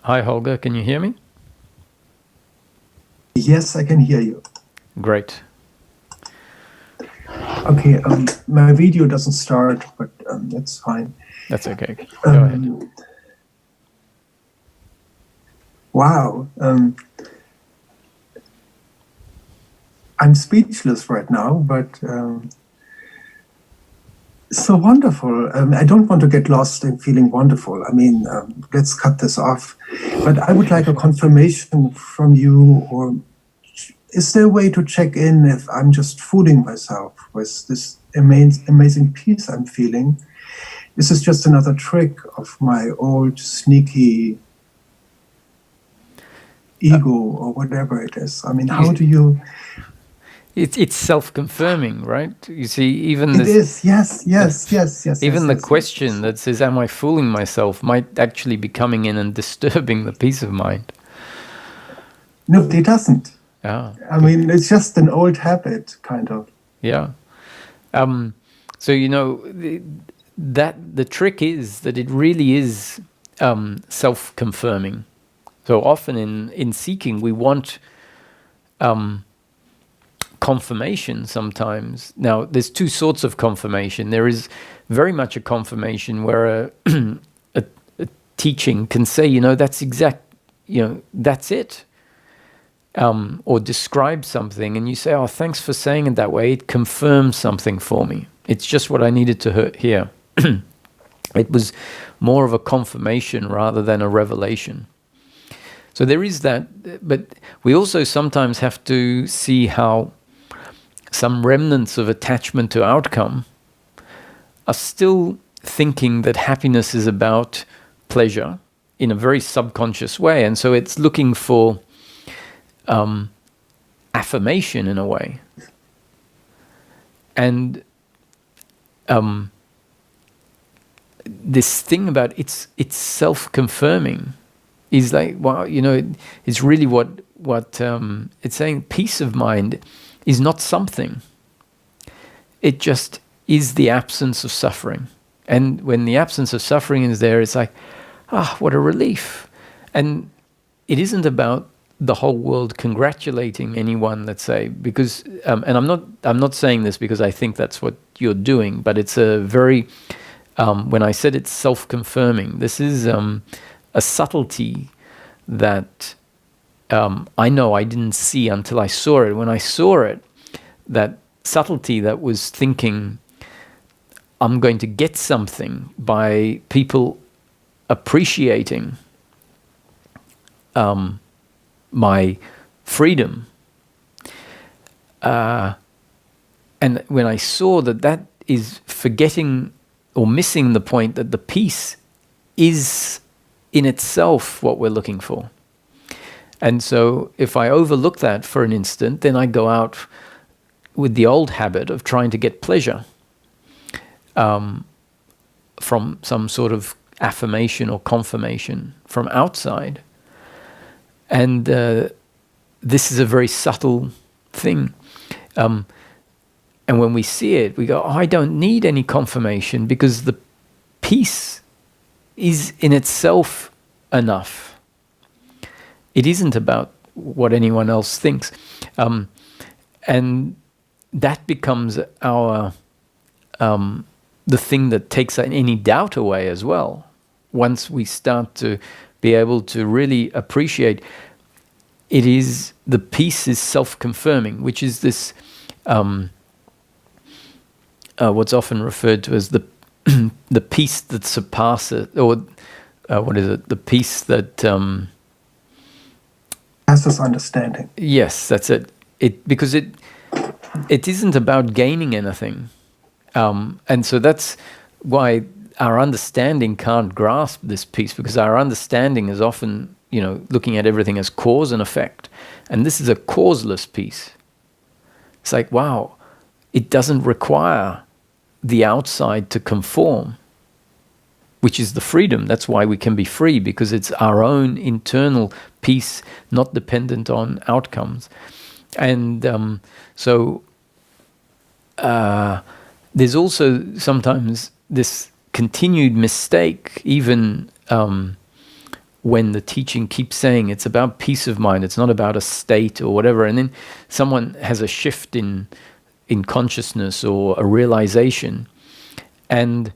Hi, Holger. Can you hear me? Yes, I can hear you. Great. Okay, my video doesn't start, but that's fine. That's okay. Go ahead. Wow. I'm speechless right now, but so wonderful. I don't want to get lost in feeling wonderful. I mean, let's cut this off. But I would like a confirmation from you, or is there a way to check in if I'm just fooling myself with this amazing peace I'm feeling? This is just another trick of my old sneaky ego or whatever it is. I mean, how do you... It's self-confirming, right? You see, even It this... is, yes. Even the question that says, am I fooling myself, might actually be coming in and disturbing the peace of mind. No, it doesn't. Yeah. I mean, it's just an old habit, kind of. Yeah. So, you know, the trick is that it really is self-confirming. So often in seeking, we want confirmation sometimes. Now, there's two sorts of confirmation. There is very much a confirmation where a teaching can say, you know, that's that's it. Or describe something and you say, oh, thanks for saying it that way. It confirms something for me. It's just what I needed to hear. It was more of a confirmation rather than a revelation. So there is that, but we also sometimes have to see how some remnants of attachment to outcome are still thinking that happiness is about pleasure in a very subconscious way. And so it's looking for affirmation in a way. And this thing about it's self-confirming is like, wow, you know, it's really what it's saying. Peace of mind is not something. It just is the absence of suffering. And when the absence of suffering is there, it's like, what a relief. And it isn't about the whole world congratulating anyone, let's say, because, and I'm not saying this because I think that's what you're doing, but it's a very, when I said it's self-confirming, this is a subtlety that I know I didn't see until I saw it. When I saw it, that subtlety that was thinking, I'm going to get something by people appreciating my freedom. And when I saw that is forgetting or missing the point that the peace is in itself what we're looking for. And so if I overlook that for an instant, then I go out with the old habit of trying to get pleasure from some sort of affirmation or confirmation from outside. And this is a very subtle thing. And when we see it, we go, I don't need any confirmation because the peace is in itself enough. It isn't about what anyone else thinks. And that becomes our the thing that takes any doubt away as well. Once we start to be able to really appreciate, it is the peace is self-confirming, which is this what's often referred to as the the peace that surpasses, or what is it? The peace that passes understanding. Yes, that's it. Because it isn't about gaining anything, and so that's why our understanding can't grasp this peace, because our understanding is often, you know, looking at everything as cause and effect, and this is a causeless peace. It's like, wow, it doesn't require the outside to conform, which is the freedom. That's why we can be free, because it's our own internal peace, not dependent on outcomes. And so there's also sometimes this continued mistake, even when the teaching keeps saying it's about peace of mind, it's not about a state or whatever, and then someone has a shift in consciousness or a realization, and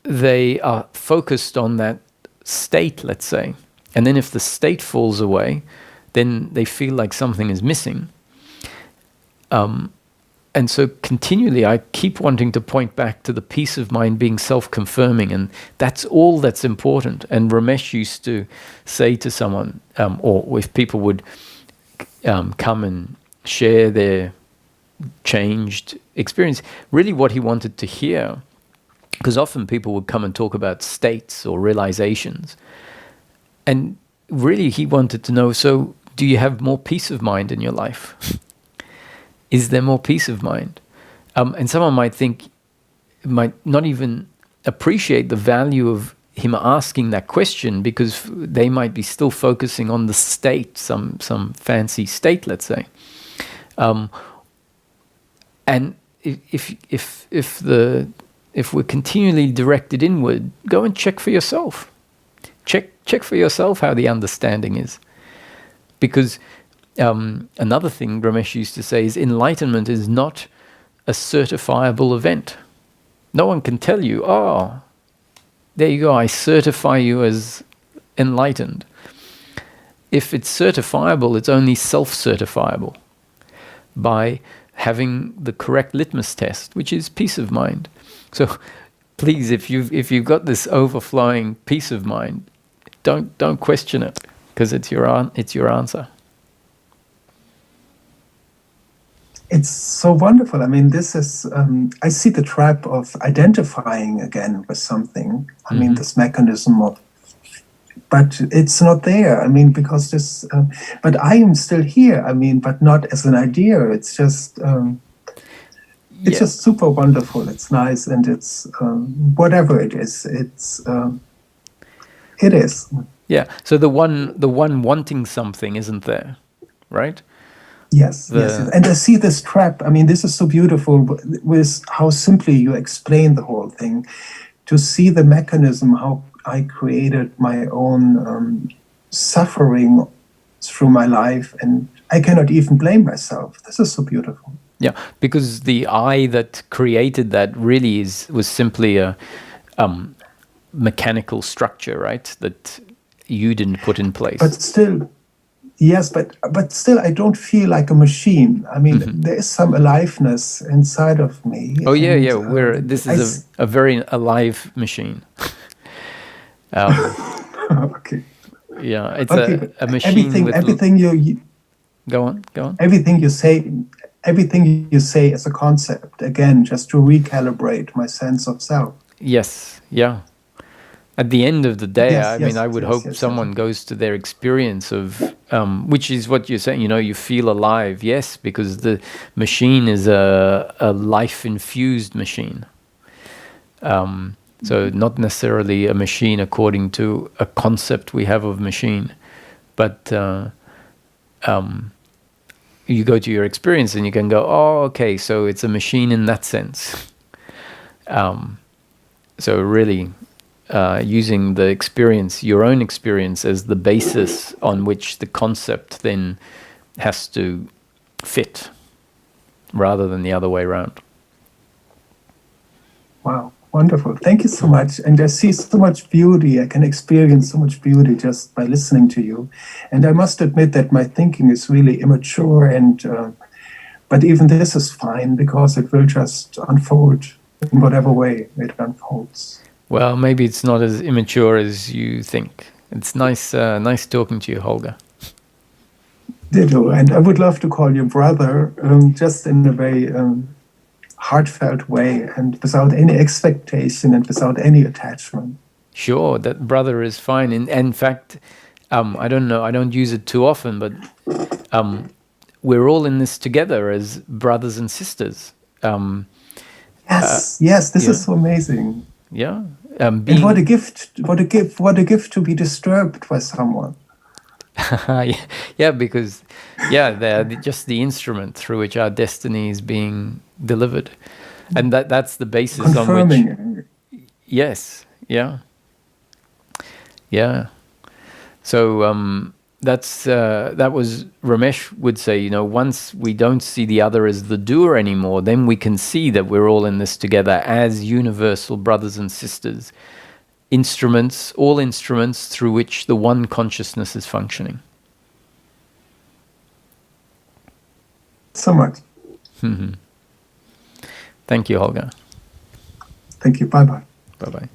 they are focused on that state, let's say, and then if the state falls away, then they feel like something is missing. And so continually I keep wanting to point back to the peace of mind being self-confirming, and that's all that's important. And Ramesh used to say to someone, or if people would come and share their changed experience, really what he wanted to hear, because often people would come and talk about states or realizations, and really he wanted to know, so do you have more peace of mind in your life? Is there more peace of mind? And someone might not even appreciate the value of him asking that question, because they might be still focusing on the state, some fancy state, let's say. And if we're continually directed inward, go and check for yourself. Check for yourself how the understanding is, because another thing Ramesh used to say is enlightenment is not a certifiable event. No one can tell you, oh, there you go, I certify you as enlightened. If it's certifiable, it's only self-certifiable by having the correct litmus test, which is peace of mind. So please, if you've got this overflowing peace of mind, don't question it, because it's your answer. It's so wonderful. I mean, this is, I see the trap of identifying again with something. I mean, this mechanism of, but it's not there. I mean, because this, but I am still here. I mean, but not as an idea. It's just, it's just super wonderful. It's nice. And it's, whatever it is, it is. Yeah. So the one wanting something isn't there, right? Yes, yes. And I see this trap. I mean, this is so beautiful with how simply you explain the whole thing. To see the mechanism, how I created my own suffering through my life, and I cannot even blame myself. This is so beautiful. Yeah, because the I that created that really was simply a mechanical structure, right? That you didn't put in place. But still. Yes, but still, I don't feel like a machine. I mean, there is some aliveness inside of me. Oh yeah. This is a very alive machine. Okay. Yeah, it's okay. a machine. Everything you go on. Everything you say is a concept. Again, just to recalibrate my sense of self. Yes. Yeah. At the end of the day, I would hope someone goes to their experience of, which is what you're saying, you feel alive. Yes, because the machine is a life-infused machine. So not necessarily a machine according to a concept we have of machine, but you go to your experience and you can go, oh, okay, so it's a machine in that sense. So really... using the experience, your own experience, as the basis on which the concept then has to fit, rather than the other way around. Wow, wonderful. Thank you so much. And I see so much beauty. I can experience so much beauty just by listening to you. And I must admit that my thinking is really immature, and but even this is fine, because it will just unfold in whatever way it unfolds. Well, maybe it's not as immature as you think. It's nice talking to you, Holger. Ditto. And I would love to call you brother, just in a very heartfelt way, and without any expectation and without any attachment. Sure, that brother is fine. In fact, I don't know, I don't use it too often, but we're all in this together as brothers and sisters. Yes, this is so amazing. Yeah. And what a gift to be disturbed by someone. Yeah, because they're just the instrument through which our destiny is being delivered, and that's the basis confirming. On which. Yes. Yeah. So that was Ramesh would say, you know, once we don't see the other as the doer anymore, then we can see that we're all in this together as universal brothers and sisters, instruments, all instruments through which the one consciousness is functioning. So much. Thank you, Holger. Thank you. Bye-bye. Bye-bye.